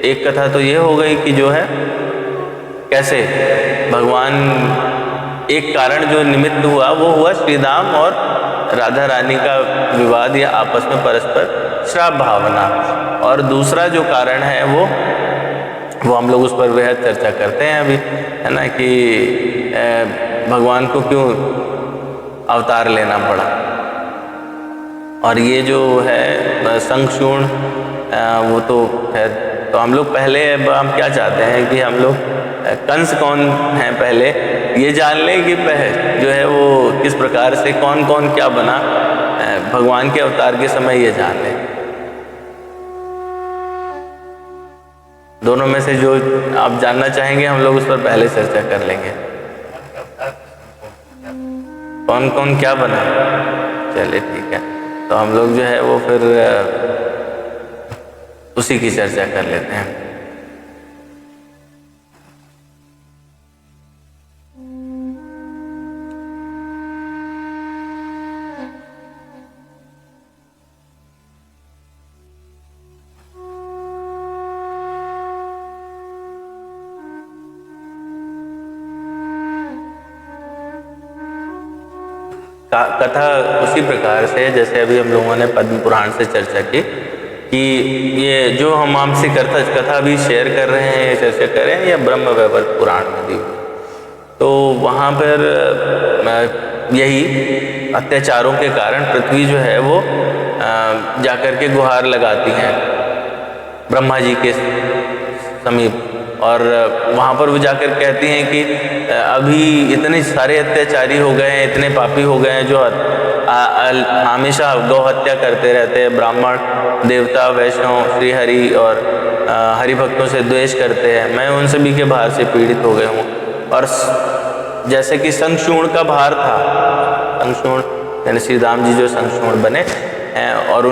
एक कथा तो ये हो गई कि जो है कैसे भगवान, एक कारण जो निमित्त हुआ वो हुआ श्री धाम और राधा रानी का विवाद या आपस में परस्पर श्राप भावना, और दूसरा जो कारण है वो हम लोग उस पर बेहद चर्चा करते हैं अभी, है ना, कि भगवान को क्यों अवतार लेना पड़ा। और ये जो है संक्षूण वो तो है, तो हम लोग पहले हम क्या चाहते हैं कि हम लोग कंस कौन है पहले ये जान लें कि जो है वो किस प्रकार से कौन कौन क्या बना भगवान के अवतार के समय, ये जान लें। दोनों में से जो आप जानना चाहेंगे हम लोग उस पर पहले चर्चा कर लेंगे। कौन कौन क्या बना, चलिए ठीक है, तो हम लोग जो है वो फिर उसी की चर्चा कर लेते हैं। कथा उसी प्रकार से जैसे अभी हम लोगों ने पद्म पुराण से चर्चा की कि ये जो हम आपसे कथा अभी शेयर कर रहे हैं, चर्चा कर रहे हैं, या ब्रह्म वैवर्त पुराण में दी, तो वहाँ पर यही अत्याचारों के कारण पृथ्वी जो है वो जाकर के गुहार लगाती हैं ब्रह्मा जी के समीप, और वहाँ पर वो जाकर कहती हैं कि अभी इतने सारे अत्याचारी हो गए हैं, इतने पापी हो गए हैं जो हमेशा गौ हत्या करते रहते हैं, ब्राह्मण, देवता, वैष्णव, श्रीहरि और हरिभक्तों से द्वेष करते हैं, मैं उन सभी के भार से पीड़ित हो गया हूँ। और जैसे कि संक्षूण का भार था, संक्षूण यानी श्री राम जी जो संक्षूण बने और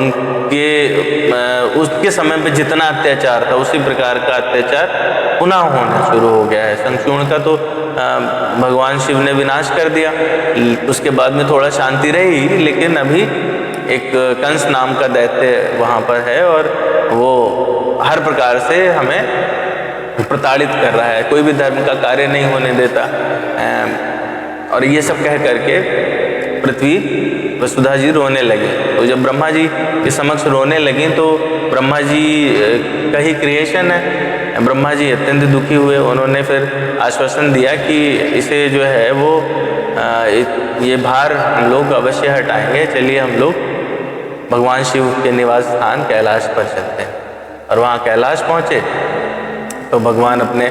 उसके समय पे जितना अत्याचार था उसी प्रकार का अत्याचार पुनः होना शुरू हो गया है। संक्षूण का तो भगवान शिव ने विनाश कर दिया, उसके बाद में थोड़ा शांति रही, लेकिन अभी एक कंस नाम का दैत्य वहाँ पर है और वो हर प्रकार से हमें प्रताड़ित कर रहा है, कोई भी धर्म का कार्य नहीं होने देता। और ये सब कह करके पृथ्वी वसुधा जी रोने लगे। तो जब ब्रह्मा जी के समक्ष रोने लगी तो ब्रह्मा जी का ही क्रिएशन है, ब्रह्मा जी अत्यंत दुखी हुए। उन्होंने फिर आश्वासन दिया कि इसे जो है वो ये भार हम लोग अवश्य हटाएंगे, चलिए हम लोग भगवान शिव के निवास स्थान कैलाश पर चलते हैं। और वहाँ कैलाश पहुँचे तो भगवान अपने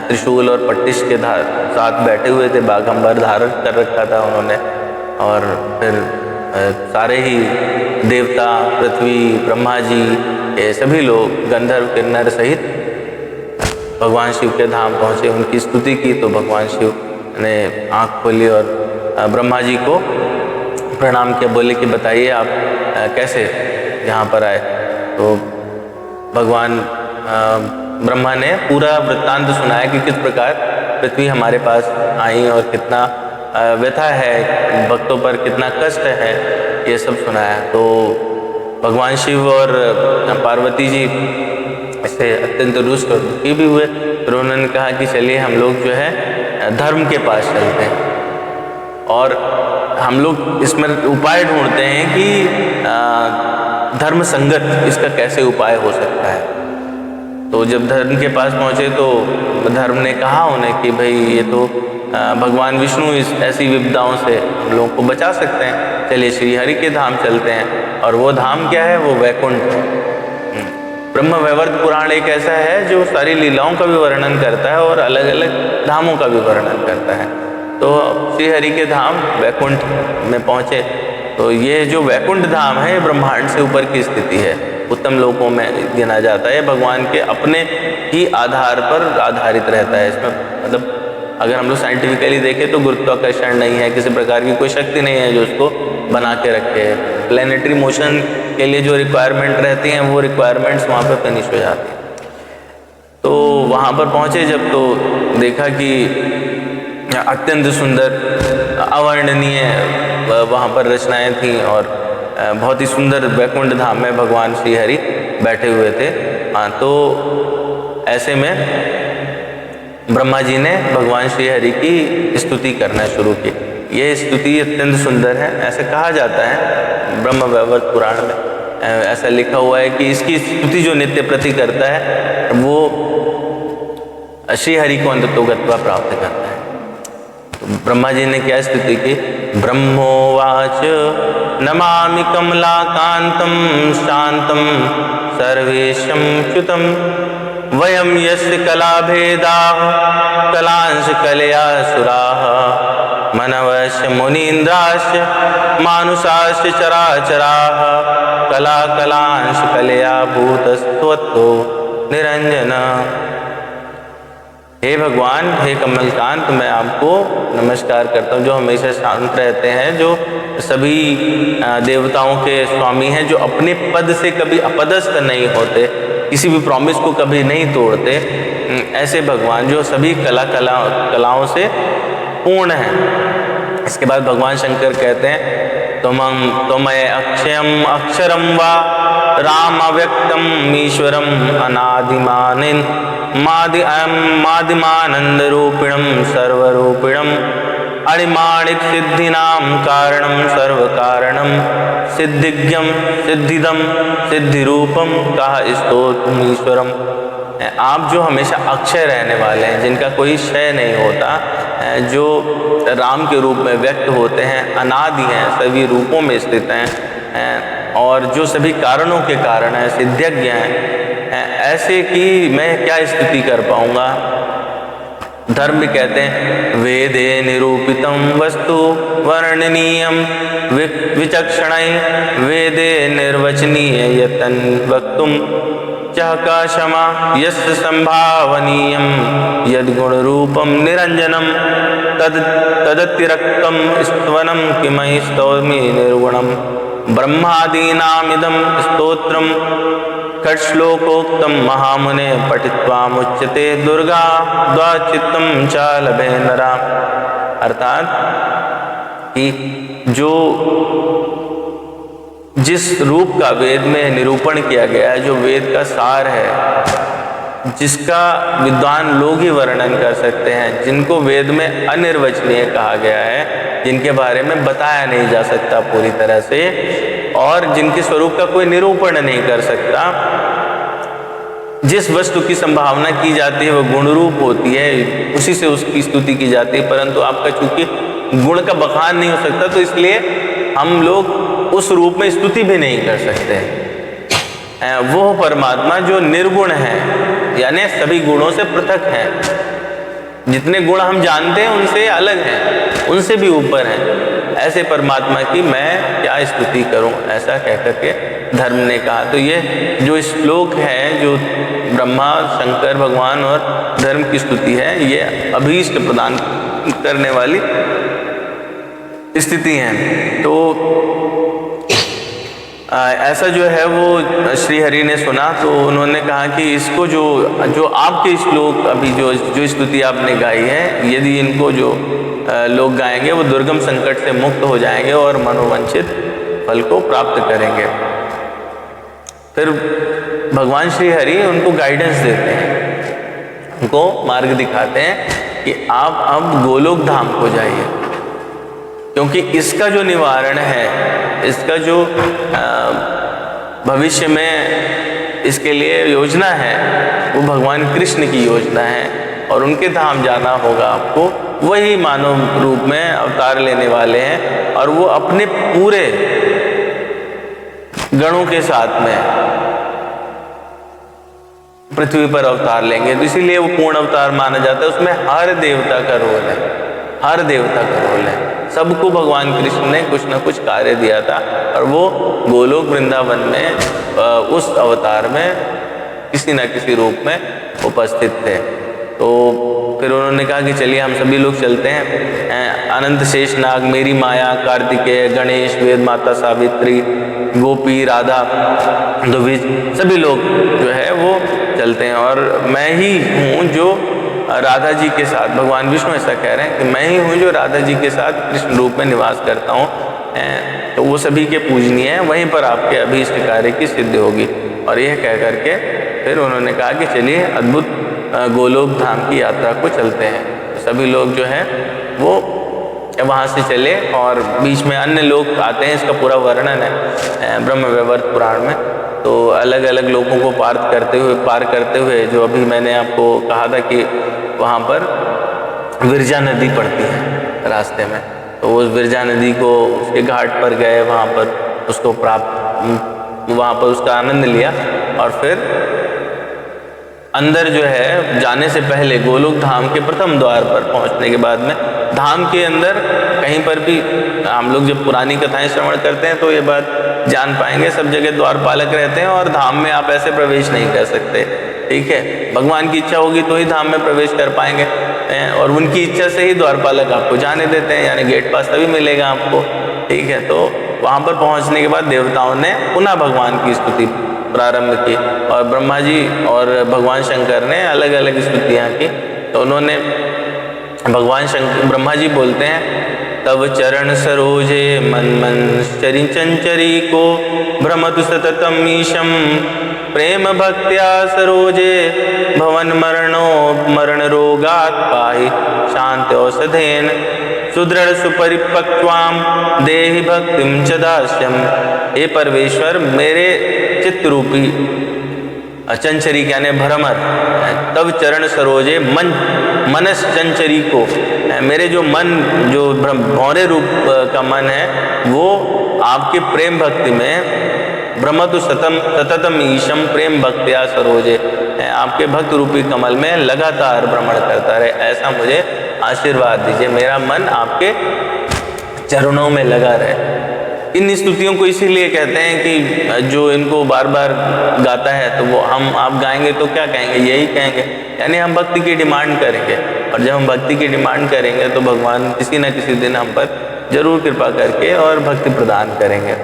त्रिशूल और पट्टिश के साथ बैठे हुए थे, बागंबर धारण कर रखा था उन्होंने। और फिर सारे ही देवता, पृथ्वी, ब्रह्मा जी, ये सभी लोग गंधर्व किन्नर सहित भगवान शिव के धाम पहुँचे, उनकी स्तुति की। तो भगवान शिव ने आँख खोली और ब्रह्मा जी को प्रणाम किया, बोले कि बताइए आप कैसे यहाँ पर आए। तो भगवान ब्रह्मा ने पूरा वृत्तांत सुनाया कि किस प्रकार पृथ्वी हमारे पास आई और कितना व्यथा है, भक्तों पर कितना कष्ट है, ये सब सुनाया। तो भगवान शिव और पार्वती जी इससे अत्यंत रुष्ट और दुखी भी हुए। फिर उन्होंने कहा कि चलिए हम लोग जो है धर्म के पास चलते हैं और हम लोग इसमें उपाय ढूंढते हैं कि धर्म संगत इसका कैसे उपाय हो सकता है। तो जब धर्म के पास पहुँचे तो धर्म ने कहा उन्हें कि भाई ये तो भगवान विष्णु इस ऐसी विपदाओं से हम लोगों को बचा सकते हैं, चलिए श्री हरि के धाम चलते हैं। और वो धाम क्या है, वो वैकुंठ है। ब्रह्म वैवर्त पुराण एक ऐसा है जो सारी लीलाओं का भी वर्णन करता है और अलग अलग धामों का भी वर्णन करता है। तो श्री हरि के धाम वैकुंठ में पहुँचे। तो ये जो वैकुंठ धाम है ब्रह्मांड से ऊपर की स्थिति है, उत्तम लोकों में गिना जाता है। भगवान के अपने ही आधार पर आधारित रहता है। इसमें मतलब अगर हम लोग साइंटिफिकली देखें तो गुरुत्वाकर्षण नहीं है, किसी प्रकार की कोई शक्ति नहीं है जो उसको बना के रखे। प्लैनेटरी मोशन के लिए जो रिक्वायरमेंट रहती हैं वो रिक्वायरमेंट्स वहाँ पर फिनिश हो जाती हैं। तो वहाँ पर पहुँचे जब तो देखा कि अत्यंत सुंदर अवर्णनीय वहाँ पर रचनाएं थीं और बहुत ही सुंदर वैकुंठ धाम में भगवान श्री हरि बैठे हुए थे। हाँ, तो ऐसे में ब्रह्मा जी ने भगवान श्री हरि की स्तुति करना शुरू की। यह स्तुति अत्यंत सुंदर है। ऐसे कहा जाता है ब्रह्म वैवर्त पुराण में, ऐसा लिखा हुआ है कि इसकी स्तुति जो नित्य प्रति करता है वो श्री हरि को अंततो गत्वा प्राप्त करता है। तो ब्रह्मा जी ने क्या स्तुति की? ब्रह्मोवाच नमामि कमलाकांतं शांतं सर्वेशं च्युतं वयं यस्य कलाभेदाः कलांश कलया सुराः मनवस्य मुनीन्द्राश्च मानुषाश्च चराचराः कला कलांश कलया भूतस्त्वत्तो निरंजन। हे भगवान, हे कमलकांत, मैं आपको नमस्कार करता हूँ जो हमेशा शांत रहते हैं, जो सभी देवताओं के स्वामी हैं, जो अपने पद से कभी अपदस्थ नहीं होते, किसी भी प्रॉमिस को कभी नहीं तोड़ते, ऐसे भगवान जो सभी कलाओं से पूर्ण हैं। इसके बाद भगवान शंकर कहते हैं त्वमय अक्षयम अक्षरम वा राम अव्यक्तम ईश्वरम अनादिमानिन मादिमानंद रूपिणम सर्वरूपिणम अणिमाणिक सिद्धिनाम कारणम सर्व कारणम सिद्धिज्ञम सिद्धिदम सिद्धिरूपम कहा स्तोत्रम ईश्वरम। आप जो हमेशा अक्षय रहने वाले हैं, जिनका कोई क्षय नहीं होता, जो राम के रूप में व्यक्त होते हैं, अनादि हैं, सभी रूपों में स्थित हैं और जो सभी कारणों के कारण हैं, सिद्ध्यज्ञ हैं, ऐसे की मैं क्या स्तुति कर पाऊंगा। धर्म भी कहते हैं वेदे निरूपितम वस्तु वर्णनीयम विचक्षणै वेदे निर्वचनीय यतन वक्तुम चहका क्षमा यस्य संभावनीयम यद्गुण रूपम निरंजनम तदतिरक्तम स्तवनम किमहि स्तौमि निर्गुणम ब्रह्मादीनामिदं स्तोत्रम खट्श्लोकोक्तम महामुने पठित्वा मुच्यते दुर्गा द्वाचित्तम च लभे नरा। अर्थात कि जो जिस रूप का वेद में निरूपण किया गया है, जो वेद का सार है, जिसका विद्वान लोग ही वर्णन कर सकते हैं, जिनको वेद में अनिर्वचनीय कहा गया है, जिनके बारे में बताया नहीं जा सकता पूरी तरह से और जिनके स्वरूप का कोई निरूपण नहीं कर सकता, जिस वस्तु की संभावना की जाती है वो गुण रूप होती है, उसी से उसकी स्तुति की जाती है, परंतु आपका चूंकि गुण का बखान नहीं हो सकता तो इसलिए हम लोग उस रूप में स्तुति भी नहीं कर सकते। वो परमात्मा जो निर्गुण है, यानी सभी गुणों से पृथक है, जितने गुण हम जानते हैं उनसे अलग हैं, उनसे भी ऊपर हैं, ऐसे परमात्मा की मैं क्या स्तुति करूं, ऐसा कह करके धर्म ने कहा। तो ये जो श्लोक है, जो ब्रह्मा शंकर भगवान और धर्म की स्तुति है, ये अभीष्ट प्रदान करने वाली स्थिति है। तो ऐसा जो है वो श्री हरि ने सुना तो उन्होंने कहा कि इसको जो आपके श्लोक अभी जो स्तुति आपने गाई है, यदि इनको जो लोग गाएंगे वो दुर्गम संकट से मुक्त हो जाएंगे और मनोवांछित फल को प्राप्त करेंगे। फिर भगवान श्री हरि उनको गाइडेंस देते हैं, उनको मार्ग दिखाते हैं कि आप अब गोलोक धाम को जाइए, क्योंकि इसका जो निवारण है, इसका जो भविष्य में इसके लिए योजना है वो भगवान कृष्ण की योजना है और उनके धाम जाना होगा आपको। वही मानव रूप में अवतार लेने वाले हैं और वो अपने पूरे गणों के साथ में पृथ्वी पर अवतार लेंगे, तो इसीलिए वो पूर्ण अवतार माना जाता है। उसमें हर देवता का रोल है, हर देवता का रोल है, सबको भगवान कृष्ण ने कुछ न कुछ कार्य दिया था और वो गोलोक वृंदावन में उस अवतार में किसी न किसी रूप में उपस्थित थे। तो फिर उन्होंने कहा कि चलिए हम सभी लोग चलते हैं। अनंत शेष नाग, मेरी माया, कार्तिकेय, गणेश, वेद माता सावित्री, गोपी, राधा, द्विज, सभी लोग जो है वो चलते हैं और मैं ही हूँ जो राधा जी के साथ, भगवान विष्णु ऐसा कह रहे हैं कि मैं ही हूँ जो राधा जी के साथ कृष्ण रूप में निवास करता हूँ, तो वो सभी के पूजनीय हैं, वहीं पर आपके अभीष्ट कार्य की सिद्धि होगी। और यह कह करके फिर उन्होंने कहा कि चलिए अद्भुत गोलोक धाम की यात्रा को चलते हैं। सभी लोग जो है वो वहाँ से चले और बीच में अन्य लोग आते हैं। इसका पूरा वर्णन है ब्रह्म वैवर्त पुराण में। तो अलग अलग लोगों को पार करते हुए जो अभी मैंने आपको कहा था कि वहाँ पर विरजा नदी पड़ती है रास्ते में, तो उस विरजा नदी को उसके घाट पर गए, वहाँ पर उसको वहाँ पर उसका आनंद लिया और फिर अंदर जो है जाने से पहले गोलोक धाम के प्रथम द्वार पर पहुंचने के बाद में धाम के अंदर कहीं पर भी हम लोग जब पुरानी कथाएं श्रवण करते हैं तो ये बात जान पाएंगे, सब जगह द्वारपालक रहते हैं और धाम में आप ऐसे प्रवेश नहीं कर सकते। ठीक है, भगवान की इच्छा होगी तो ही धाम में प्रवेश कर पाएंगे और उनकी इच्छा से ही द्वारपालक आपको जाने देते हैं, यानी गेट पास तभी मिलेगा आपको। ठीक है, तो वहाँ पर पहुँचने के बाद देवताओं ने पुनः भगवान की स्तुति प्रारंभ की और ब्रह्मा जी और भगवान शंकर ने अलग अलग स्तुतियाँ की। तो उन्होंने ब्रह्मा जी बोलते हैं, तव चरण सरोजे मन मन चरी चंचरी को भ्रमतु सततम ईशम प्रेम भक्त्या सरोजे भवन मरण रोगात् पाहि शांति औषधेन सुदृढ़ सुपरिपक्वाम देहि भक्तिम च दास्यम। हे परमेश्वर, मेरे चित्त रूपी चंचरी यानी भ्रमर तब चरण सरोजे मनस चंचरी को, मेरे जो मन जो भौरे रूप का मन है वो आपके प्रेम भक्ति में भ्रमतु सततम ईशम प्रेम भक्त्या सरोजे, आपके भक्त रूपी कमल में लगातार भ्रमण करता रहे, ऐसा मुझे आशीर्वाद दीजिए, मेरा मन आपके चरणों में लगा रहे। इन स्तुतियों को इसीलिए कहते हैं कि जो इनको बार बार गाता है तो वो आप गाएंगे तो क्या कहेंगे, यही कहेंगे, यानी हम भक्ति की डिमांड करेंगे और जब हम भक्ति की डिमांड करेंगे तो भगवान किसी न किसी दिन हम पर जरूर कृपा करके और भक्ति प्रदान करेंगे।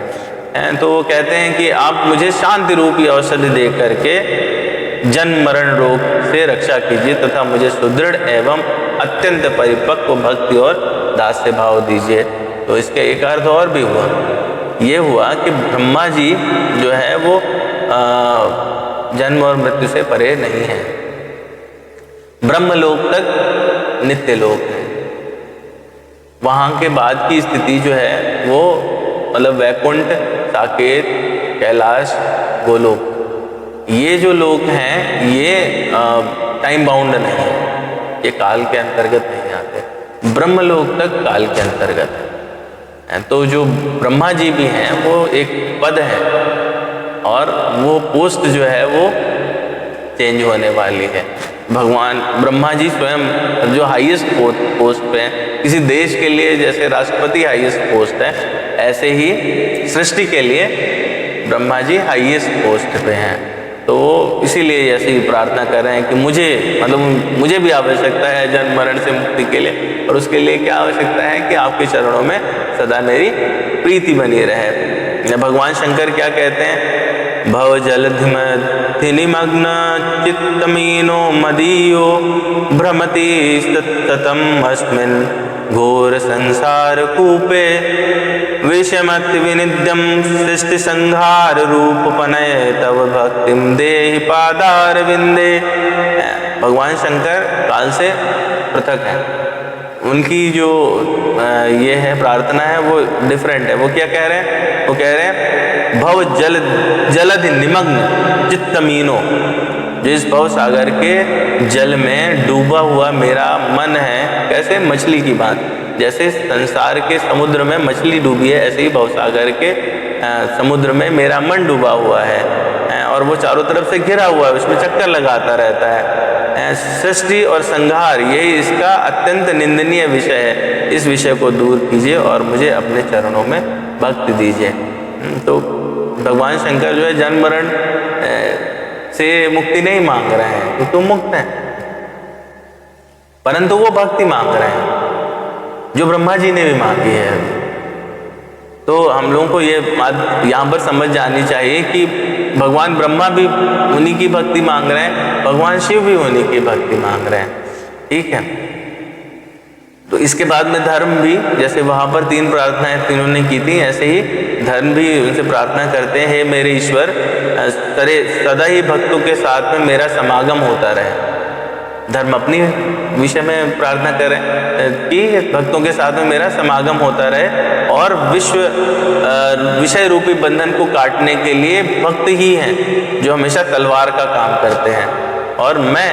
तो वो कहते हैं कि आप मुझे शांति रूपी औषधि दे करके जन्म मरण रोग से रक्षा कीजिए तथा मुझे सुदृढ़ एवं अत्यंत परिपक्व भक्ति और दास्य भाव दीजिए। तो इसका एक अर्थ और भी हुआ, ये हुआ कि ब्रह्मा जी जो है वो जन्म और मृत्यु से परे नहीं है, ब्रह्मलोक तक नित्य लोक है। वहाँ के बाद की स्थिति जो है वो मतलब वैकुंठ, साकेत, कैलाश, गोलोक, ये जो लोक हैं ये टाइम बाउंड नहीं है, ये काल के अंतर्गत नहीं आते। ब्रह्मलोक तक काल के अंतर्गत है। तो जो ब्रह्मा जी भी हैं वो एक पद है और वो पोस्ट जो है वो चेंज होने वाली है। भगवान ब्रह्मा जी स्वयं जो हाईएस्ट पोस्ट पे हैं, किसी देश के लिए जैसे राष्ट्रपति हाईएस्ट पोस्ट है, ऐसे ही सृष्टि के लिए ब्रह्मा जी हाईएस्ट पोस्ट पे हैं। तो वो इसीलिए ऐसे ही प्रार्थना कर रहे हैं कि मुझे भी आवश्यकता है जन्म मरण से मुक्ति के लिए, और उसके लिए क्या आवश्यकता है कि आपके चरणों में सदा मेरी प्रीति बनी रहे। भगवान शंकर क्या कहते हैं, भव जलधि निमग्न चित्तमीनो मदीयो भ्रमति सततम अस्मिन् घोर संसार कूपे विषमत विनिद्यम सृष्टि संहार रूप पनय तव भक्तिम देहि पादार विंदे। भगवान शंकर काल से पृथक है, उनकी जो ये है प्रार्थना है वो डिफरेंट है। वो क्या कह रहे हैं, वो कह रहे हैं भव जलधि निमग्न चित्तमीनो, जिस भव सागर के जल में डूबा हुआ मेरा मन है, कैसे मछली की बात, जैसे संसार के समुद्र में मछली डूबी है ऐसे ही भव सागर के समुद्र में मेरा मन डूबा हुआ है और वो चारों तरफ से घिरा हुआ है, उसमें चक्कर लगाता रहता है। सृष्टि और संहार यही इसका अत्यंत निंदनीय विषय है, इस विषय को दूर कीजिए और मुझे अपने चरणों में भक्ति दीजिए। तो भगवान शंकर जो है जन्म मरण से मुक्ति नहीं मांग रहे हैं क्योंकि वो मुक्त हैं, परंतु वो भक्ति मांग रहे हैं जो ब्रह्मा जी ने भी मांगी है। तो हम लोगों को ये बात यहाँ पर समझ जानी चाहिए कि भगवान ब्रह्मा भी उन्हीं की भक्ति मांग रहे हैं, भगवान शिव भी उन्हीं की भक्ति मांग रहे हैं। ठीक है, तो इसके बाद में धर्म भी, जैसे वहाँ पर 3 प्रार्थनाएं तीनों ने की थी, ऐसे ही धर्म भी उनसे प्रार्थना करते हैं, हे मेरे ईश्वर, सदा ही भक्तों के साथ में मेरा समागम होता रहे। धर्म अपनी विषय में प्रार्थना करें कि भक्तों के साथ में मेरा समागम होता रहे, और विषय रूपी बंधन को काटने के लिए भक्त ही हैं जो हमेशा तलवार का काम करते हैं, और मैं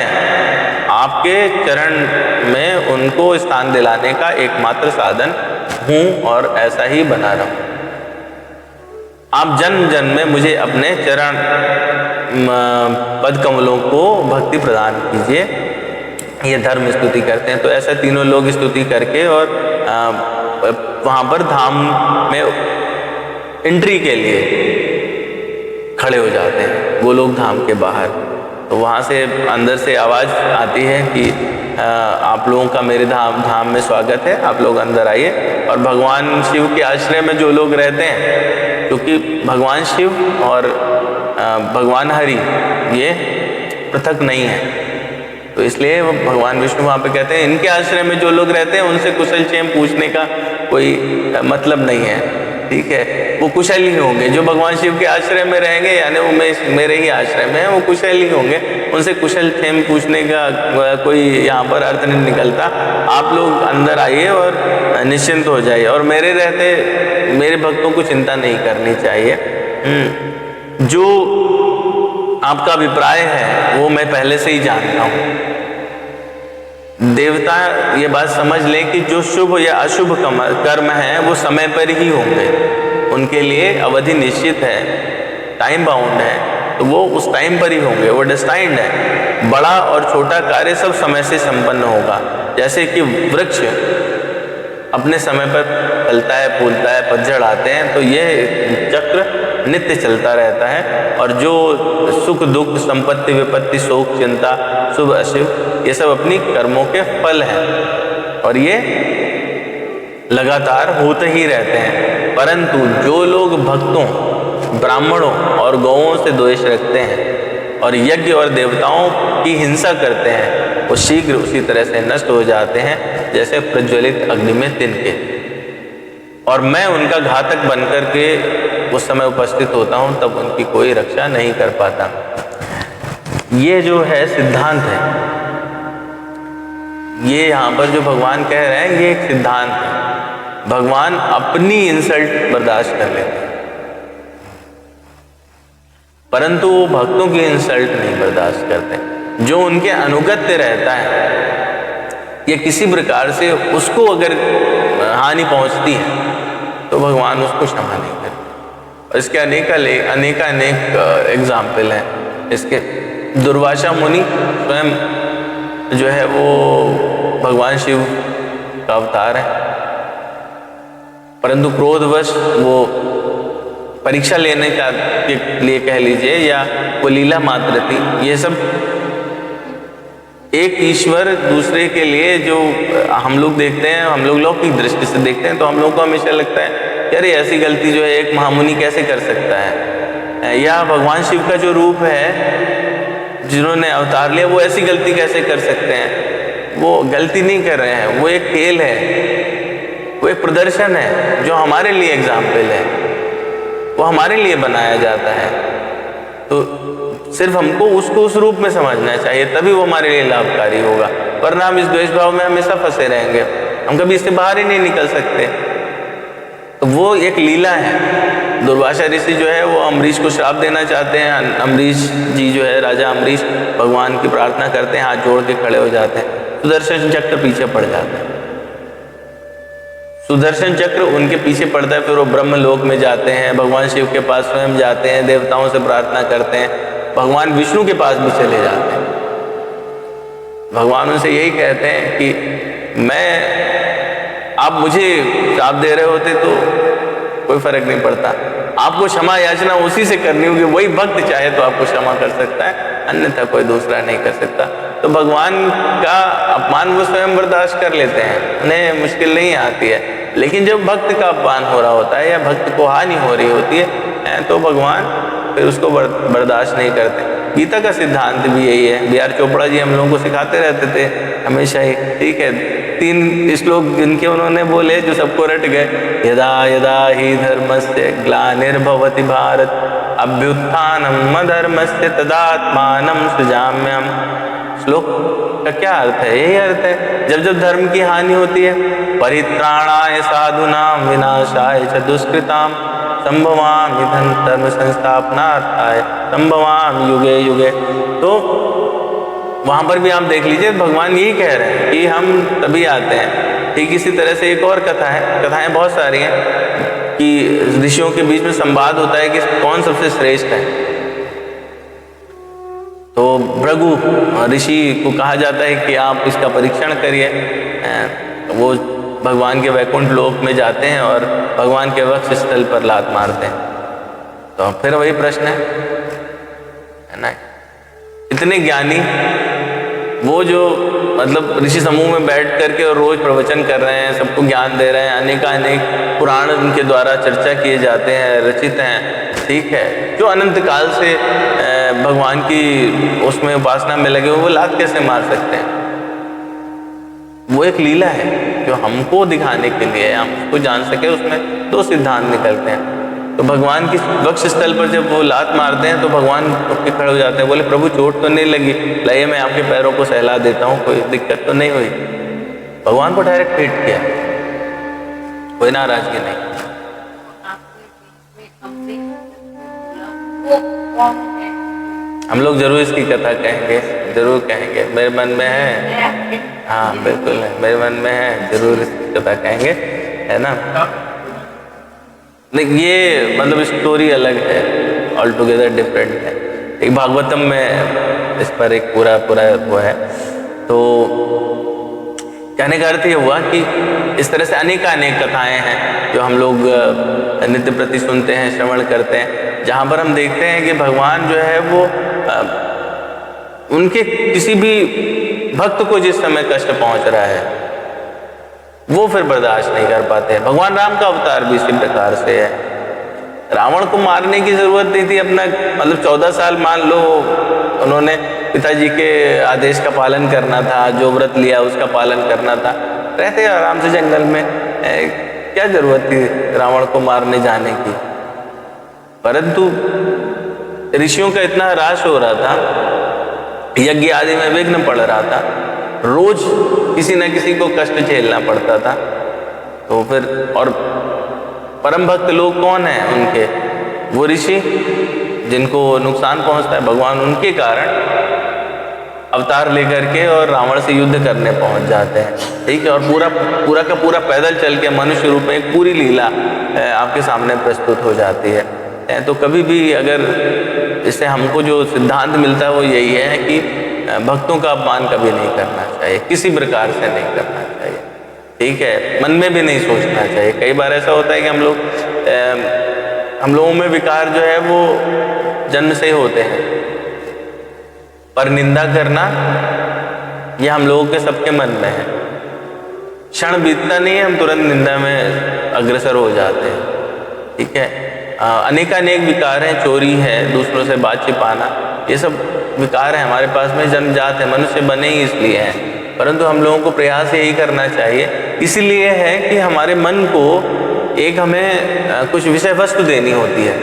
आपके चरण में उनको स्थान दिलाने का एकमात्र साधन हूँ और ऐसा ही बना रहूं। आप जन्म जन्म में मुझे अपने चरण पद कमलों को भक्ति प्रदान कीजिए। ये धर्म स्तुति करते हैं। तो ऐसा तीनों लोग स्तुति करके और वहाँ पर धाम में एंट्री के लिए खड़े हो जाते हैं, गोलोक धाम के बाहर। तो वहाँ से अंदर से आवाज़ आती है कि आप लोगों का मेरे धाम में स्वागत है, आप लोग अंदर आइए। और भगवान शिव के आश्रय में जो लोग रहते हैं, क्योंकि भगवान शिव और भगवान हरि ये पृथक नहीं है, तो इसलिए वो भगवान विष्णु वहाँ पे कहते हैं इनके आश्रय में जो लोग रहते हैं उनसे कुशल क्षेम पूछने का कोई मतलब नहीं है, ठीक है। वो कुशल ही होंगे। जो भगवान शिव के आश्रय में रहेंगे, यानी वो मेरे ही आश्रय में है, वो कुशल ही होंगे। उनसे कुशल क्षेम पूछने का कोई यहाँ पर अर्थ नहीं निकलता। आप लोग अंदर आइए और निश्चिंत हो जाइए, और मेरे रहते मेरे भक्तों को चिंता नहीं करनी चाहिए। जो आपका अभिप्राय है वो मैं पहले से ही जानता हूँ। देवता ये बात समझ लें कि जो शुभ या अशुभ कर्म है वो समय पर ही होंगे, उनके लिए अवधि निश्चित है, टाइम बाउंड है, तो वो उस टाइम पर ही होंगे, वो डिस्टाइंड है। बड़ा और छोटा कार्य सब समय से संपन्न होगा। जैसे कि वृक्ष अपने समय पर फलता है, फूलता है, पतझड़ आते हैं, तो ये चक्र नित्य चलता रहता है। और जो सुख दुख, संपत्ति विपत्ति, शोक चिंता, शुभ अशुभ, ये सब अपनी कर्मों के फल हैं और ये लगातार होते ही रहते हैं। परंतु जो लोग भक्तों, ब्राह्मणों और गौओं से द्वेष रखते हैं और यज्ञ और देवताओं की हिंसा करते हैं, वो शीघ्र उसी तरह से नष्ट हो जाते हैं जैसे प्रज्वलित अग्नि में तिनके। और मैं उनका घातक बनकर के उस समय उपस्थित होता हूँ, तब उनकी कोई रक्षा नहीं कर पाता। ये जो है सिद्धांत है, ये यहाँ पर जो भगवान कह रहे हैं ये एक सिद्धांत है। भगवान अपनी इंसल्ट बर्दाश्त कर लेते हैं, परंतु वो भक्तों की इंसल्ट नहीं बर्दाश्त करते। जो उनके अनुगत्य रहता है या किसी प्रकार से उसको अगर हानि पहुंचती है तो भगवान उसको क्षमा नहीं करते। इसके अनेक एग्जाम्पल हैं इसके। दुर्वासा मुनि स्वयं जो है वो भगवान शिव का अवतार है, परंतु क्रोधवश वो परीक्षा लेने का के लिए कह लीजिए या वो लीला मात्र थी। ये सब एक ईश्वर दूसरे के लिए जो हम लोग देखते हैं, हम लोग लौकिक दृष्टि से देखते हैं, तो हम लोग को हमेशा लगता है यार ये ऐसी गलती जो है एक महामुनि कैसे कर सकता है, या भगवान शिव का जो रूप है जिन्होंने अवतार लिया वो ऐसी गलती कैसे कर सकते हैं। वो गलती नहीं कर रहे हैं, वो एक खेल है, वो एक प्रदर्शन है जो हमारे लिए एग्जाम्पल है, वो हमारे लिए बनाया जाता है। तो सिर्फ हमको उसको उस रूप में समझना चाहिए, तभी वो हमारे लिए लाभकारी होगा, वरना हम इस द्वेष भाव में हमेशा फंसे रहेंगे, हम कभी इससे बाहर ही नहीं निकल सकते। तो वो एक लीला है। दुर्वासा ऋषि जो है वो अम्बरीश को श्राप देना चाहते हैं। अम्बरीश जी जो है, राजा अम्बरीश भगवान की प्रार्थना करते हैं, हाथ जोड़ के खड़े हो जाते हैं। सुदर्शन चक्र पीछे पड़ जाता है, सुदर्शन चक्र उनके पीछे पड़ता है। फिर वो ब्रह्म लोक में जाते हैं, भगवान शिव के पास स्वयं जाते हैं, देवताओं से प्रार्थना करते हैं, भगवान विष्णु के पास भी चले जाते हैं। भगवान उनसे यही कहते हैं कि आप मुझे श्राप दे रहे होते तो कोई फर्क नहीं पड़ता, आपको क्षमा याचना उसी से करनी होगी, वही भक्त चाहे तो आपको क्षमा कर सकता है, अन्यथा कोई दूसरा नहीं कर सकता। तो भगवान का अपमान वो स्वयं बर्दाश्त कर लेते हैं, उन्हें मुश्किल नहीं आती है। लेकिन जब भक्त का अपमान हो रहा होता है या भक्त को हानि हो रही होती है तो भगवान फिर उसको बर्दाश्त नहीं करते। गीता का सिद्धांत भी यही है। बी आर चोपड़ा जी हम लोगों को सिखाते रहते थे हमेशा ही, ठीक है। 3 श्लोक जिनके उन्होंने बोले जो सबको रट गए, यदा यदा ही धर्मस्य ग्लानिर्भवति भारत अभ्युत्थानम् अधर्मस्य तदात्मानं सृजाम्यहम्। श्लोक का क्या अर्थ है? यही अर्थ है, जब जब धर्म की हानि होती है, परित्राणाय साधूनां विनाशाय च दुष्कृतां संभवामि धर्म संस्थापनार्थाय संभवामि युगे युगे। तो वहाँ पर भी आप देख लीजिए भगवान यही कह रहे हैं कि हम तभी आते हैं। ठीक इसी तरह से एक और कथा है, कथाएं बहुत सारी हैं कि ऋषियों के बीच में संवाद होता है कि कौन सबसे श्रेष्ठ है। तो भृगु ऋषि को कहा जाता है कि आप इसका परीक्षण करिए। वो भगवान के वैकुंठ लोक में जाते हैं और भगवान के वक्ष स्थल पर लात मारते हैं। तो फिर वही प्रश्न है ना, इतने ज्ञानी वो जो मतलब ऋषि समूह में बैठ करके और रोज प्रवचन कर रहे हैं, सबको ज्ञान दे रहे हैं, अनेकानेक पुराण उनके द्वारा चर्चा किए जाते हैं, रचित हैं, ठीक है, जो अनंत काल से भगवान की उसमें उपासना में लगे हुए, वो लात कैसे मार सकते हैं? वो एक लीला है जो हमको दिखाने के लिए, हम उसको जान सके, उसमें 2 सिद्धांत निकलते हैं। तो भगवान की वक्ष स्थल पर जब वो लात मारते हैं तो भगवान उठ के खड़े हो जाते हैं, बोले प्रभु चोट तो नहीं लगी, लाइए मैं आपके पैरों को सहला देता हूँ, कोई दिक्कत तो नहीं हुई। भगवान को डायरेक्ट हिट किया, कोई नाराजगी नहीं। हम लोग जरूर इसकी कथा कहेंगे, जरूर कहेंगे, मेरे मन में है। हाँ बिल्कुल है, मेरे मन में है, जरूर इसकी कथा कहेंगे, है ना। नहीं ये मतलब स्टोरी अलग है, ऑल टुगेदर डिफरेंट है। एक भागवतम में इस पर एक पूरा वो है। तो कहने का अर्थ ये हुआ कि इस तरह से अनेक कथाएं हैं जो हम लोग नित्य प्रति सुनते हैं, श्रवण करते हैं, जहाँ पर हम देखते हैं कि भगवान जो है वो उनके किसी भी भक्त को जिस समय कष्ट पहुंच रहा है वो फिर बर्दाश्त नहीं कर पाते हैं। भगवान राम का अवतार भी इसी प्रकार से है। रावण को मारने की जरूरत नहीं थी, अपना मतलब 14 साल मान लो उन्होंने पिताजी के आदेश का पालन करना था, जो व्रत लिया उसका पालन करना था, रहते आराम से जंगल में, क्या जरूरत थी रावण को मारने जाने की। परंतु ऋषियों का इतना ह्रास हो रहा था, यज्ञ आदि में विघ्न पड़ रहा था, रोज किसी न किसी को कष्ट झेलना पड़ता था। तो फिर और परम भक्त लोग कौन हैं उनके? वो ऋषि जिनको नुकसान पहुंचता है, भगवान उनके कारण अवतार लेकर के और रावण से युद्ध करने पहुंच जाते हैं, ठीक है। और पूरा का पूरा पैदल चल के मनुष्य रूप में एक पूरी लीला आपके सामने प्रस्तुत हो जाती है। तो कभी भी अगर इससे हमको जो सिद्धांत मिलता है वो यही है कि भक्तों का अपमान कभी नहीं करना चाहिए, किसी प्रकार से नहीं करना चाहिए, ठीक है, मन में भी नहीं सोचना चाहिए। कई बार ऐसा होता है कि हम लोगों में विकार जो है वो जन्म से ही होते हैं, पर निंदा करना ये हम लोगों के सबके मन में है। क्षण बीतता नहीं है, हम तुरंत निंदा में अग्रसर हो जाते हैं, ठीक है। अनेकानेक विकार हैं, चोरी है, दूसरों से बात छिपाना, ये सब विकार है हमारे पास में, जन्मजात है, मनुष्य बने ही इसलिए हैं। परंतु हम लोगों को प्रयास यही करना चाहिए, इसलिए है कि हमारे मन को एक हमें कुछ विषय वस्तु देनी होती है।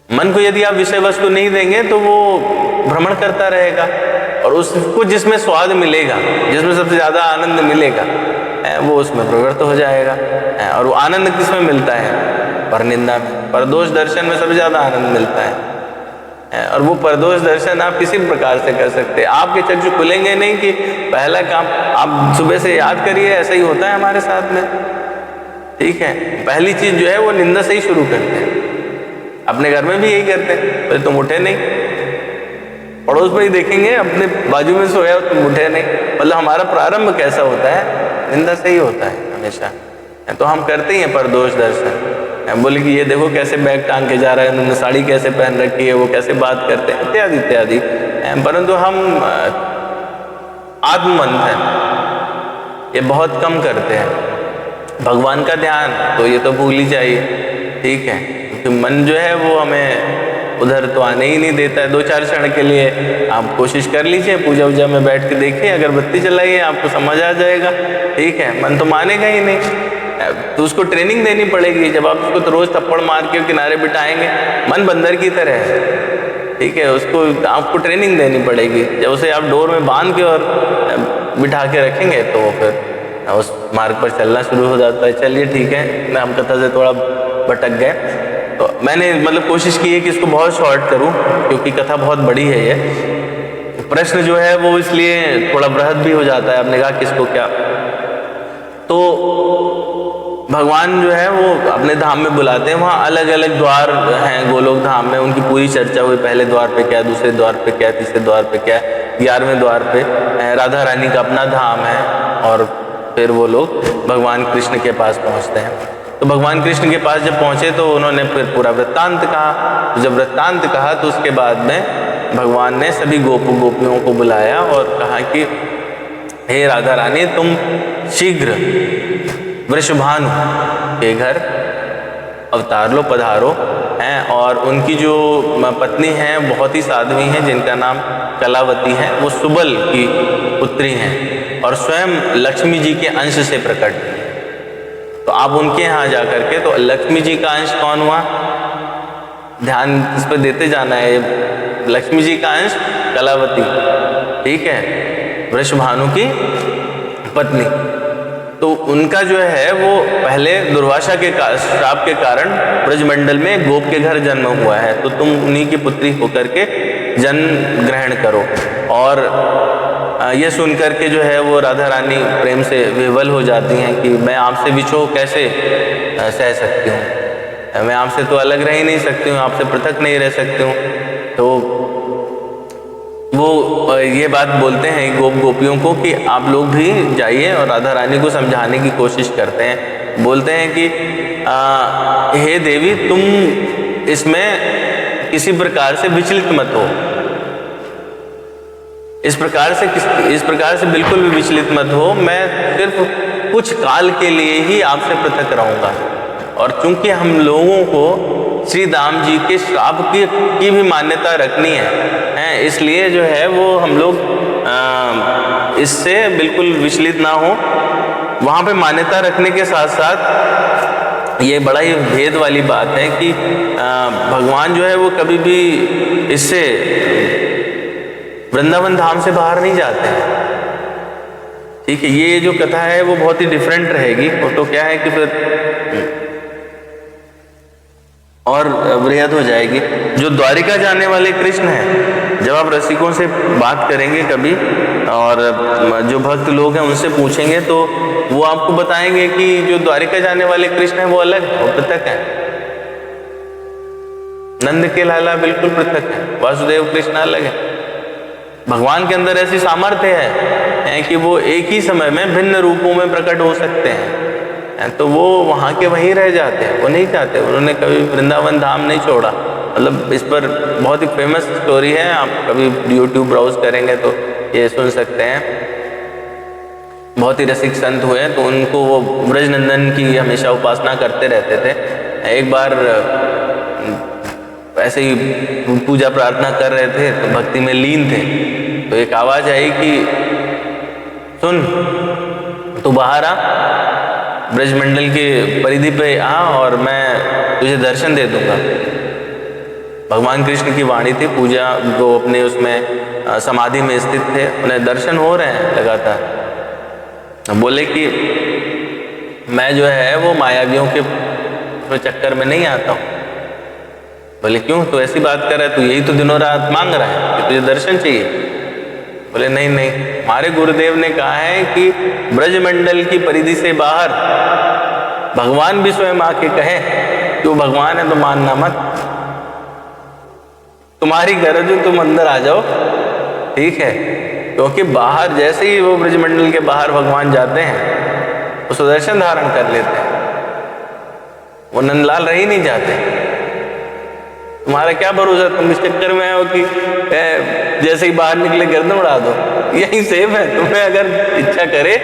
मन को यदि आप विषय वस्तु नहीं देंगे तो वो भ्रमण करता रहेगा और उसको जिसमें स्वाद मिलेगा, जिसमें सबसे ज्यादा आनंद मिलेगा, वो उसमें प्रवृत्त हो जाएगा। और वो आनंद किसमें मिलता है? परनिंदा में, परदोष दर्शन में सबसे ज्यादा आनंद मिलता है। और वो परदोष दर्शन आप किसी प्रकार से कर सकते हैं, आपके चक्षु खुलेंगे नहीं कि पहला काम आप सुबह से याद करिए, ऐसा ही होता है हमारे साथ में, ठीक है। पहली चीज जो है वो निंदा से ही शुरू करते हैं, अपने घर में भी यही करते हैं, बोले तुम उठे नहीं, पड़ोस में ही देखेंगे अपने बाजू में सोया तुम उठे नहीं, मतलब हमारा प्रारंभ कैसा होता है? निंदा से ही होता है हमेशा। तो हम करते ही हैं परदोष दर्शन, बोले कि ये देखो कैसे बैग टांग के जा रहा है, उन्होंने साड़ी कैसे पहन रखी है, वो कैसे बात करते हैं, इत्यादि इत्यादि। परंतु हम आत्ममंथन ये बहुत कम करते हैं। भगवान का ध्यान तो ये तो भूल ही जाइए, ठीक है, क्योंकि मन जो है वो हमें उधर तो आने ही नहीं देता है। 2-4 क्षण के लिए आप कोशिश कर लीजिए, पूजा वूजा में बैठ के देखिए, अगरबत्ती जलाइए, आपको समझ आ जाएगा। ठीक है, मन तो मानेगा ही नहीं, तो उसको ट्रेनिंग देनी पड़ेगी। जब आप उसको तो रोज थप्पड़ मार के किनारे बिठाएंगे, मन बंदर की तरह है, ठीक है, उसको आपको ट्रेनिंग देनी पड़ेगी। जब उसे आप डोर में बांध के और बिठा के रखेंगे तो फिर उस मार्ग पर चलना शुरू हो जाता है। चलिए ठीक है, हम कथा से थोड़ा भटक गए, तो मैंने मतलब कोशिश की है कि इसको बहुत शॉर्ट करूं, क्योंकि कथा बहुत बड़ी है। ये प्रश्न जो है वो इसलिए थोड़ा बृहद भी हो जाता है, आपने कहा किसको क्या। तो भगवान जो है वो अपने धाम में बुलाते हैं, वहाँ अलग अलग द्वार हैं गोलोक धाम में, उनकी पूरी चर्चा हुई। पहले द्वार पे क्या, दूसरे द्वार पे क्या, तीसरे द्वार पे क्या, 11वें द्वार पे राधा रानी का अपना धाम है। और फिर वो लोग भगवान कृष्ण के पास पहुँचते हैं। तो भगवान कृष्ण के पास जब पहुँचे तो उन्होंने फिर पूरा वृत्तांत कहा। जब वृत्तांत कहा तो उसके बाद में भगवान ने सभी गोपियों को बुलाया और कहा कि हे राधा रानी, तुम शीघ्र वृषभानु के घर अवतार लो, पधारो हैं। और उनकी जो पत्नी हैं बहुत ही साध्वी हैं, जिनका नाम कलावती है, वो सुबल की पुत्री हैं और स्वयं लक्ष्मी जी के अंश से प्रकट हैं। तो आप उनके यहाँ जा करके, तो लक्ष्मी जी का अंश कौन हुआ, ध्यान इस पर देते जाना है। लक्ष्मी जी का अंश कलावती, ठीक है, वृषभानु की पत्नी। तो उनका जो है वो पहले दुर्वासा के श्राप के कारण ब्रजमंडल में गोप के घर जन्म हुआ है, तो तुम उन्हीं की पुत्री होकर के जन्म ग्रहण करो। और ये सुनकर के जो है वो राधा रानी प्रेम से विह्वल हो जाती हैं कि मैं आपसे विछोह कैसे सह सकती हूँ, मैं आपसे तो अलग रह ही नहीं सकती हूँ, आपसे पृथक नहीं रह सकती हूँ। तो वो ये बात बोलते हैं गोपियों को कि आप लोग भी जाइए और राधा रानी को समझाने की कोशिश करते हैं। बोलते हैं कि हे देवी, तुम इसमें किसी प्रकार से विचलित मत हो, इस प्रकार से बिल्कुल भी विचलित मत हो। मैं सिर्फ कुछ काल के लिए ही आपसे पृथक रहूँगा। और चूंकि हम लोगों को श्री राम जी के श्राप की भी मान्यता रखनी है, इसलिए जो है वो हम लोग इससे बिल्कुल विचलित ना हो। वहाँ पे मान्यता रखने के साथ साथ ये बड़ा ही भेद वाली बात है कि भगवान जो है वो कभी भी इससे वृंदावन धाम से बाहर नहीं जाते हैं, ठीक है। ये जो कथा है वो बहुत ही डिफरेंट रहेगी। तो क्या है कि फिर और वृहद हो जाएगी। जो द्वारिका जाने वाले कृष्ण हैं, जब आप रसिकों से बात करेंगे कभी और जो भक्त लोग हैं उनसे पूछेंगे, तो वो आपको बताएंगे कि जो द्वारिका जाने वाले कृष्ण हैं वो अलग है, वो पृथक है। नंद के लाला बिल्कुल पृथक है, वासुदेव कृष्ण अलग है। भगवान के अंदर ऐसी सामर्थ्य है कि वो एक ही समय में भिन्न रूपों में प्रकट हो सकते हैं, तो वो वहाँ के वहीं रह जाते हैं, वो नहीं चाहते, उन्होंने कभी वृंदावन धाम नहीं छोड़ा। मतलब इस पर बहुत ही फेमस स्टोरी है, आप कभी YouTube ब्राउज करेंगे तो ये सुन सकते हैं। बहुत ही रसिक संत हुए, तो उनको वो ब्रजनंदन की हमेशा उपासना करते रहते थे। एक बार ऐसे ही पूजा प्रार्थना कर रहे थे, तो भक्ति में लीन थे, तो एक आवाज़ आई कि सुन, तू बाहर आ, ब्रजमंडल के परिधि पे आ और मैं तुझे दर्शन दे दूंगा। भगवान कृष्ण की वाणी थी, पूजा वो अपने उसमें समाधि में स्थित थे, उन्हें दर्शन हो रहे हैं लगातार। बोले कि मैं जो है वो मायावियों के चक्कर में नहीं आता हूँ। बोले क्यों, तो ऐसी बात कर रहा है, तो यही तो दिनों रात मांग रहा है कि तुझे दर्शन चाहिए। बोले नहीं नहीं, हमारे गुरुदेव ने कहा है कि ब्रजमंडल की परिधि से बाहर भगवान भी स्वयं आके कहे कि वो भगवान है तो मानना मत, तुम्हारी गरज हो तुम अंदर आ जाओ, ठीक है। क्योंकि बाहर जैसे ही वो ब्रजमंडल के बाहर भगवान जाते हैं वो सुदर्शन धारण कर लेते हैं, वो नंदलाल रह ही नहीं जाते। तुम्हारा क्या भरोसा, तुम इस चक्कर में हो कि जैसे ही बाहर निकले गर्दन उड़ा दो, यही सेफ है। तुम्हें अगर इच्छा करे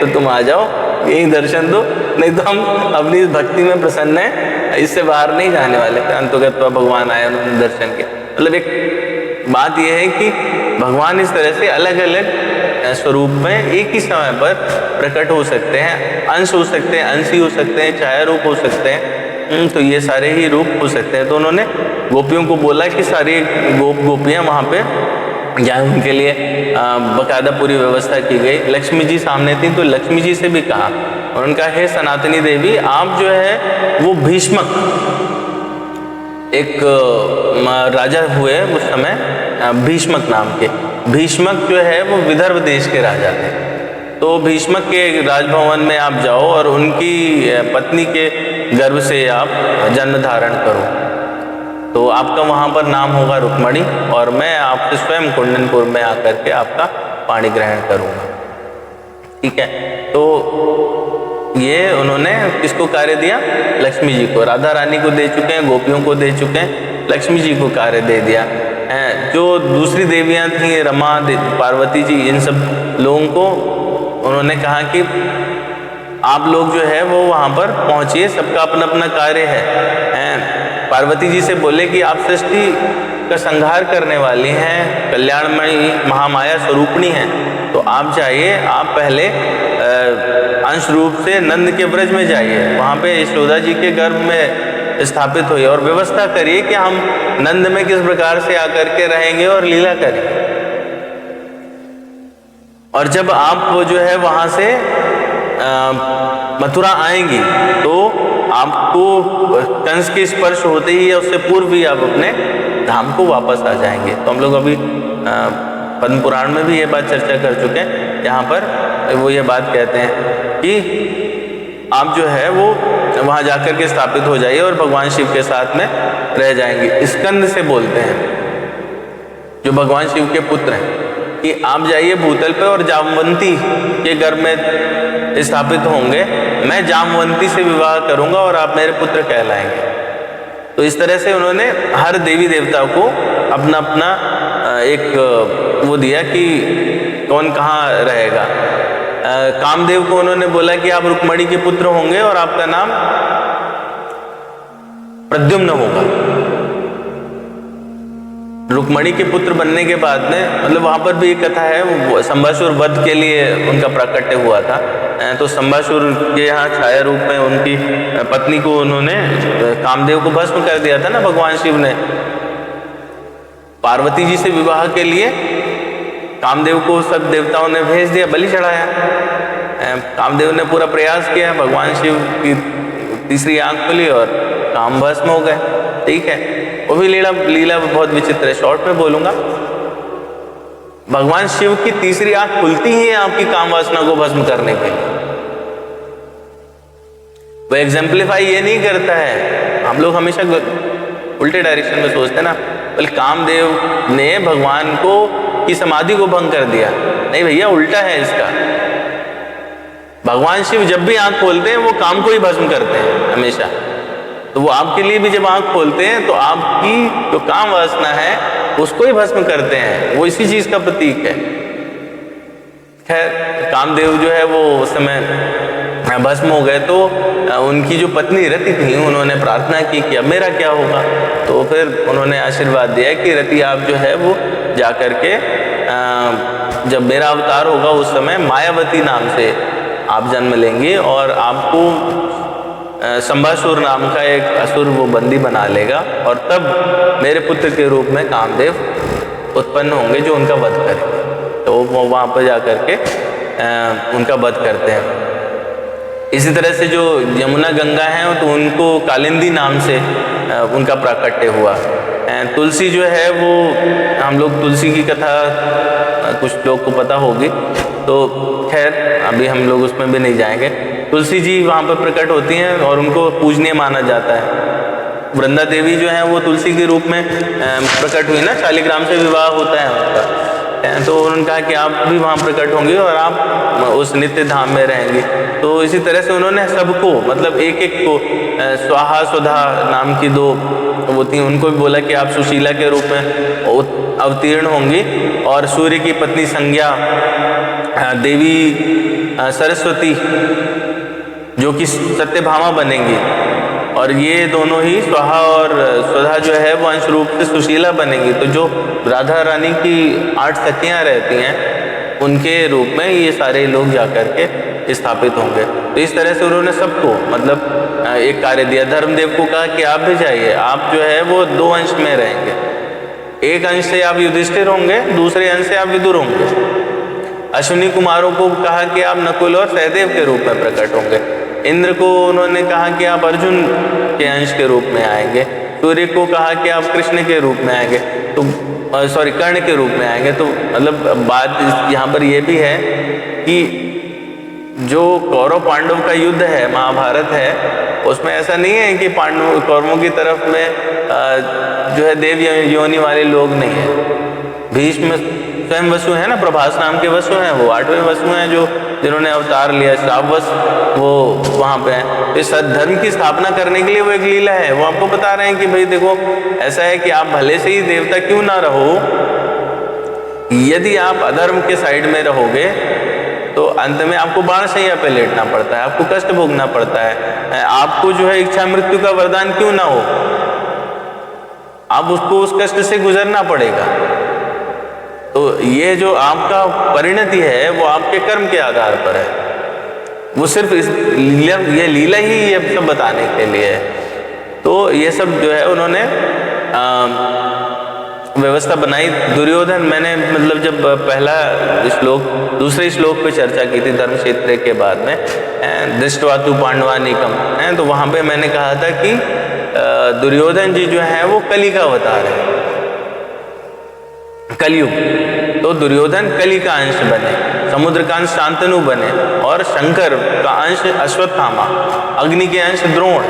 तो तुम आ जाओ, यही दर्शन दो, नहीं तो हम अपनी इस भक्ति में प्रसन्न हैं, इससे बाहर नहीं जाने वाले। अंतोगत्वा भगवान आए, उन्होंने दर्शन किया। मतलब एक बात यह है कि भगवान इस तरह से अलग अलग स्वरूप में एक ही समय पर प्रकट हो सकते हैं, अंश हो सकते हैं, अंशी हो सकते हैं, छाया रूप हो सकते हैं, तो ये सारे ही रूप हो सकते हैं। तो उन्होंने गोपियों को बोला कि सारी गोपियाँ वहाँ पे जाए, उनके लिए बाकायदा पूरी व्यवस्था की गई। लक्ष्मी जी सामने थी, तो लक्ष्मी जी से भी कहा, और उनका हे सनातनी देवी, आप जो है वो भीष्मक, एक राजा हुए उस समय भीष्मक नाम के। भीष्मक जो है वो विदर्भ देश के राजा थे। तो भीष्मक के राजभवन में आप जाओ और उनकी पत्नी के गर्भ से आप जन्म धारण करो, तो आपका वहाँ पर नाम होगा रुक्मणी, और मैं आपसे स्वयं कुंडनपुर में आकर के आपका पाणी ग्रहण करूँगा। ठीक है, तो ये उन्होंने किसको कार्य दिया? लक्ष्मी जी को। राधा रानी को दे चुके हैं, गोपियों को दे चुके हैं, लक्ष्मी जी को कार्य दे दिया है। जो दूसरी देवियाँ थी, रमा, पार्वती जी, इन सब लोगों को उन्होंने कहा कि आप लोग जो है वो वहाँ पर पहुँचिए, सबका अपना अपना कार्य है। पार्वती जी से बोले कि आप सृष्टि का संहार करने वाली हैं, कल्याणमयी महामाया स्वरूपणी हैं, तो आप जाइए, आप पहले अंश रूप से नंद के ब्रज में जाइए, वहाँ पे यशोदा जी के गर्भ में स्थापित हुई और व्यवस्था करिए कि हम नंद में किस प्रकार से आकर के रहेंगे और लीला करेंगे। और जब आप वो जो है वहाँ से मथुरा आएंगी तो आपको कंस के स्पर्श होते ही या उससे पूर्व ही आप अपने धाम को वापस आ जाएंगे। तो हम लोग अभी पद्म पुराण में भी ये बात चर्चा कर चुके हैं। यहाँ पर वो ये बात कहते हैं कि आप जो है वो वहाँ जाकर के स्थापित हो जाइए और भगवान शिव के साथ में रह जाएंगे। स्कंद से बोलते हैं जो भगवान शिव के पुत्र हैं कि आप जाइए भूतल पे और जामवंती के गर्भ में स्थापित होंगे, मैं जामवंती से विवाह करूंगा और आप मेरे पुत्र कहलाएंगे। तो इस तरह से उन्होंने हर देवी देवता को अपना अपना एक वो दिया कि कौन कहाँ रहेगा। कामदेव को उन्होंने बोला कि आप रुक्मणी के पुत्र होंगे और आपका नाम प्रद्युम्न होगा। रुक्मणी के पुत्र बनने के बाद में मतलब वहाँ पर भी एक कथा है, संबासुर वध के लिए उनका प्राकट्य हुआ था। तो संबासुर के यहाँ छाया रूप में उनकी पत्नी को उन्होंने कामदेव को भस्म कर दिया था ना भगवान शिव ने। पार्वती जी से विवाह के लिए कामदेव को सब देवताओं ने भेज दिया, बलि चढ़ाया। कामदेव ने पूरा प्रयास किया, भगवान शिव की तीसरी आंख खुली और काम भस्म हो गए। ठीक है, वो भी लीला बहुत विचित्र है, शॉर्ट में बोलूंगा। भगवान शिव की तीसरी आंख खुलती ही है आपकी काम वासना को भस्म करने के लिए। वो एग्जाम्पलीफाई ये नहीं करता है, हम लोग हमेशा उल्टे डायरेक्शन में सोचते हैं ना, बल्कि कामदेव ने भगवान को की समाधि को भंग कर दिया। नहीं भैया, उल्टा है इसका। भगवान शिव जब भी आंख खोलते हैं वो काम को ही भस्म करते हैं हमेशा। तो वो आपके लिए भी जब आंख खोलते हैं तो आपकी जो काम वासना है उसको ही भस्म करते हैं, वो इसी चीज का प्रतीक है। खैर, कामदेव जो है वो उस समय भस्म हो गए, तो उनकी जो पत्नी रति थी उन्होंने प्रार्थना की कि अब मेरा क्या होगा। तो फिर उन्होंने आशीर्वाद दिया कि रति आप जो है वो जा कर के जब मेरा अवतार होगा उस समय मायावती नाम से आप जन्म लेंगे और आपको संबासुर नाम का एक असुर वो बंदी बना लेगा और तब मेरे पुत्र के रूप में कामदेव उत्पन्न होंगे जो उनका वध करेंगे। तो वो वहाँ पर जा कर के उनका वध करते हैं। इसी तरह से जो यमुना गंगा हैं तो उनको कालिंदी नाम से उनका प्राकट्य हुआ। तुलसी जो है वो हम लोग तुलसी की कथा कुछ लोग को पता होगी, तो खैर अभी हम लोग उसमें भी नहीं जाएंगे। तुलसी जी वहाँ पर प्रकट होती हैं और उनको पूजनीय माना जाता है। वृंदा देवी जो है वो तुलसी के रूप में प्रकट हुई ना, शालिग्राम से विवाह होता है उनका। तो उन्होंने कहा कि आप भी वहाँ प्रकट होंगे और आप उस नित्य धाम में रहेंगे। तो इसी तरह से उन्होंने सबको मतलब एक एक को स्वाहा सुधा नाम की दो वो थी, उनको भी बोला कि आप सुशीला के रूप में अवतीर्ण होंगी और सूर्य की पत्नी संज्ञा, देवी सरस्वती जो कि सत्यभामा बनेंगी, और ये दोनों ही स्वाहा और स्वधा जो है वो अंश रूप से सुशीला बनेंगी। तो जो राधा रानी की 8 सखियाँ रहती हैं उनके रूप में ये सारे लोग जा कर के स्थापित होंगे। तो इस तरह से उन्होंने सबको मतलब एक कार्य दिया। धर्मदेव को कहा कि आप भी जाइए, आप जो है वो 2 अंश में रहेंगे, एक अंश से आप युधिष्ठिर होंगे, दूसरे अंश से आप विदुर होंगे। अश्विनी कुमारों को कहा कि आप नकुल और सहदेव के रूप में प्रकट होंगे। इंद्र को उन्होंने कहा कि आप अर्जुन के अंश के रूप में आएंगे। सूर्य को कहा कि आप कृष्ण के रूप में आएंगे, तो कर्ण के रूप में आएंगे। तो मतलब बात यहाँ पर यह भी है कि जो कौरव पांडव का युद्ध है, महाभारत है, उसमें ऐसा नहीं है कि पांडव कौरवों की तरफ में जो है देव योनि वाले लोग नहीं है। भीष्म स्वयं वसु है ना, प्रभास नाम के वसु हैं, वो 8वें वसु हैं जो जिन्होंने अवतार लिया, श्रावस वो वहाँ पे हैं। तो इस धर्म की स्थापना करने के लिए वो एक लीला है। वो आपको बता रहे हैं कि भाई देखो, ऐसा है कि आप भले से ही देवता क्यों ना रहो, यदि आप अधर्म के साइड में रहोगे तो अंत में आपको बाणशैया पे लेटना पड़ता है, आपको कष्ट भोगना पड़ता है। आपको जो है इच्छा मृत्यु का वरदान क्यों ना हो, आप उसको उस कष्ट से गुजरना पड़ेगा। तो ये जो आपका परिणति है वो आपके कर्म के आधार पर है। वो सिर्फ इस ये लीला ही ये सब बताने के लिए है। तो ये सब जो है उन्होंने व्यवस्था बनाई। दुर्योधन, मैंने मतलब जब पहला श्लोक दूसरे श्लोक पे चर्चा की थी धर्म क्षेत्र के बाद में, दृष्टवा तु पांडवानीकम है, तो वहाँ पे मैंने कहा था कि दुर्योधन जी जो है वो कली का अवतार है, कलयुग। तो दुर्योधन कली का अंश बने, समुद्र का अंश शांतनु बने, और शंकर का अंश अश्वत्थामा, अग्नि के अंश द्रोण।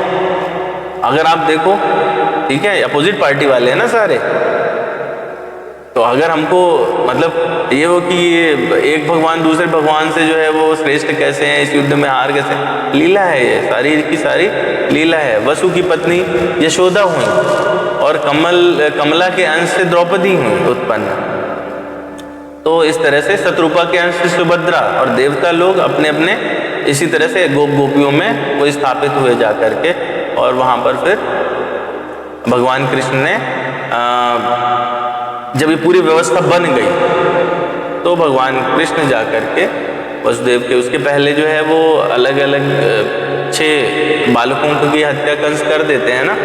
अगर आप देखो, ठीक है, अपोजिट पार्टी वाले हैं ना सारे। तो अगर हमको मतलब ये हो कि एक भगवान दूसरे भगवान से जो है वो श्रेष्ठ कैसे हैं, इस युद्ध में हार कैसे, लीला है, ये सारी की सारी लीला है। वसु की पत्नी यशोदा हुई और कमला के अंश से द्रौपदी हुई उत्पन्न। तो इस तरह से शत्रुपा के अंश से सुभद्रा, और देवता लोग अपने अपने इसी तरह से गोप गोपियों में वो स्थापित हुए जा करके। और वहाँ पर फिर भगवान कृष्ण ने जब ये पूरी व्यवस्था बन गई तो भगवान कृष्ण जा करके वसुदेव के, उसके पहले जो है वो अलग अलग 6 बालकों की हत्या कंस कर देते हैं ना।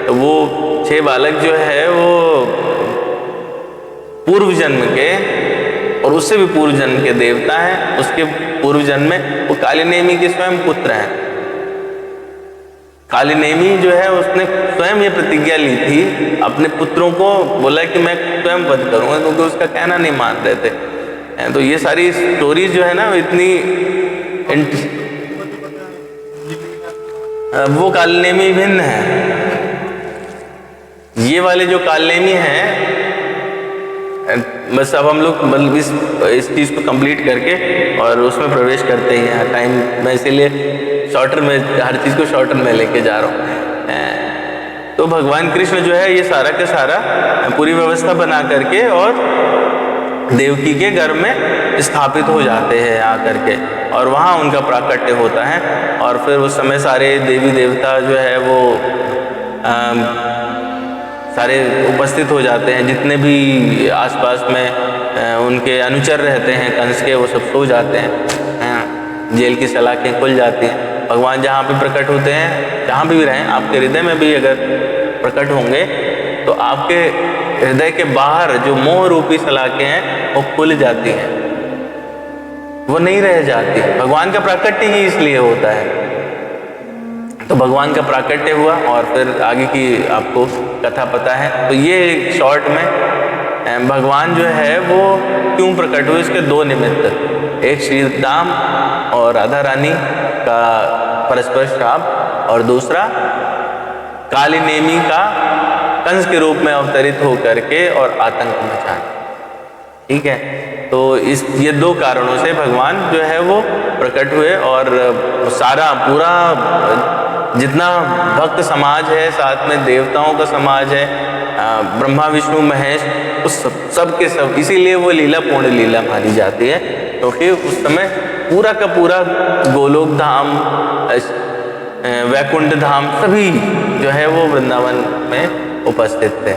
तो वो 6 बालक जो है वो पूर्व जन्म के और उससे भी पूर्व जन्म के देवता हैं। उसके पूर्व जन्म में वो कालिनेमी के स्वयं पुत्र हैं। कालिनेमी जो है उसने स्वयं ये प्रतिज्ञा ली थी, अपने पुत्रों को बोला कि मैं स्वयं वध करूंगा, क्योंकि उसका कहना नहीं मान रहे थे। तो ये सारी स्टोरीज जो है ना इतनी, वो कालिनेमी भिन्न है। ये वाले जो कालिनेमी हैं, बस अब हम लोग मतलब इस चीज़ को कंप्लीट करके और उसमें प्रवेश करते ही हैं। टाइम मैं इसीलिए शॉर्टर में हर चीज़ को शॉर्टर में लेके जा रहा हूँ। तो भगवान कृष्ण जो है ये सारा का सारा पूरी व्यवस्था बना करके और देवकी के घर में स्थापित हो जाते हैं आकर के, और वहाँ उनका प्राकट्य होता है। और फिर उस समय सारे देवी देवता जो है वो सारे उपस्थित हो जाते हैं। जितने भी आसपास में उनके अनुचर रहते हैं कंस के, वो सब सो जाते हैं। जेल की सलाखें खुल जाती हैं। भगवान जहाँ भी प्रकट होते हैं, जहाँ भी रहें, आपके हृदय में भी अगर प्रकट होंगे तो आपके हृदय के बाहर जो मोह रूपी सलाखें हैं वो खुल जाती हैं, वो नहीं रह जाती। भगवान का प्राकट्य ही इसलिए होता है। तो भगवान का प्राकट्य हुआ और फिर आगे की आपको कथा पता है। तो ये शॉर्ट में भगवान जो है वो क्यों प्रकट हुए, इसके 2 निमित्त, एक श्री राम और राधा रानी का परस्पर श्राप, और दूसरा कालिनेमी का कंस के रूप में अवतरित होकर के और आतंक मचाना। ठीक है, तो ये 2 कारणों से भगवान जो है वो प्रकट हुए। और सारा पूरा जितना भक्त समाज है, साथ में देवताओं का समाज है, ब्रह्मा विष्णु महेश, उस सब के सब, इसीलिए वो लीला पूर्ण लीला मानी जाती है, क्योंकि उस समय पूरा का पूरा गोलोक धाम, वैकुंठ धाम सभी जो है वो वृंदावन में उपस्थित थे।